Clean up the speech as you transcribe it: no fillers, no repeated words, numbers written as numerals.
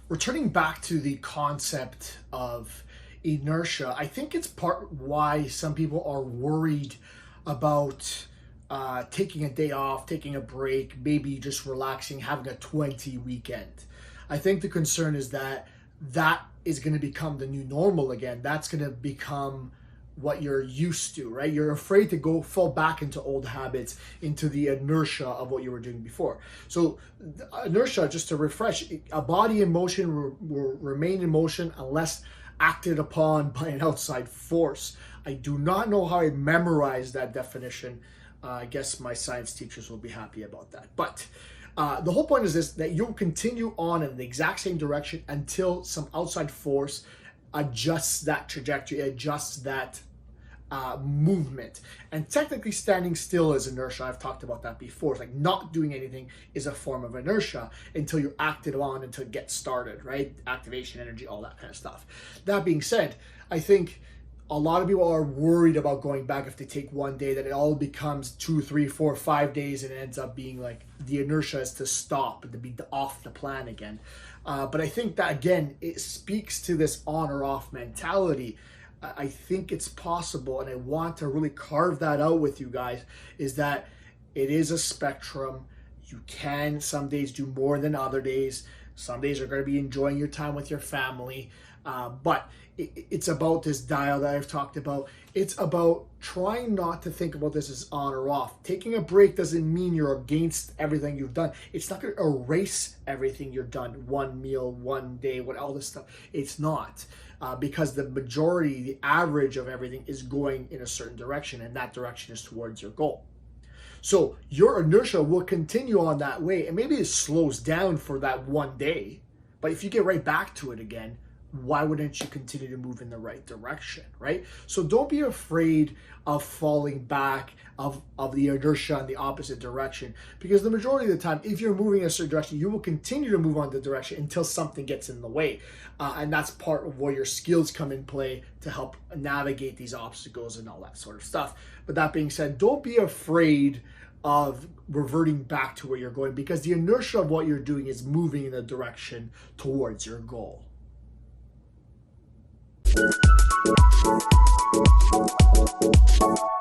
Returning back to the concept of inertia, I think it's part why some people are worried about taking a day off, taking a break, maybe just relaxing, having a 20 weekend. I think the concern is that that is going to become the new normal again. That's going to become what you're used to, right? You're afraid to fall back into old habits, into the inertia of what you were doing before. So inertia, just to refresh, a body in motion will remain in motion unless acted upon by an outside force. I do not know how I memorized that definition. I guess my science teachers will be happy about that. But the whole point is this, that you'll continue on in the exact same direction until some outside force adjusts that trajectory, adjusts that movement. And technically standing still is inertia. I've talked about that before. It's like not doing anything is a form of inertia until you're acted on, until it gets started, right? Activation, energy, all that kind of stuff. That being said, I think a lot of people are worried about going back if they take one day, that it all becomes 2, 3, 4, 5 days and it ends up being like the inertia is to stop and to be off the plan again. But I think that, again, it speaks to this on or off mentality. I think it's possible, and I want to really carve that out with you guys, is that it is a spectrum. You can some days do more than other days. Some days are going to be enjoying your time with your family. But it's about this dial that I've talked about. It's about trying not to think about this as on or off. Taking a break doesn't mean you're against everything you've done. It's not going to erase everything you've done. One meal, one day, all this stuff. It's not. Because the majority, the average of everything is going in a certain direction, and that direction is towards your goal. So your inertia will continue on that way, and maybe it slows down for that one day, but if you get right back to it again, why wouldn't you continue to move in the right direction, right? So don't be afraid of falling back, of the inertia in the opposite direction, because the majority of the time, if you're moving in a certain direction, you will continue to move on the direction until something gets in the way. And that's part of where your skills come in play to help navigate these obstacles and all that sort of stuff. But that being said, don't be afraid of reverting back to where you're going, because the inertia of what you're doing is moving in the direction towards your goal. Thank you.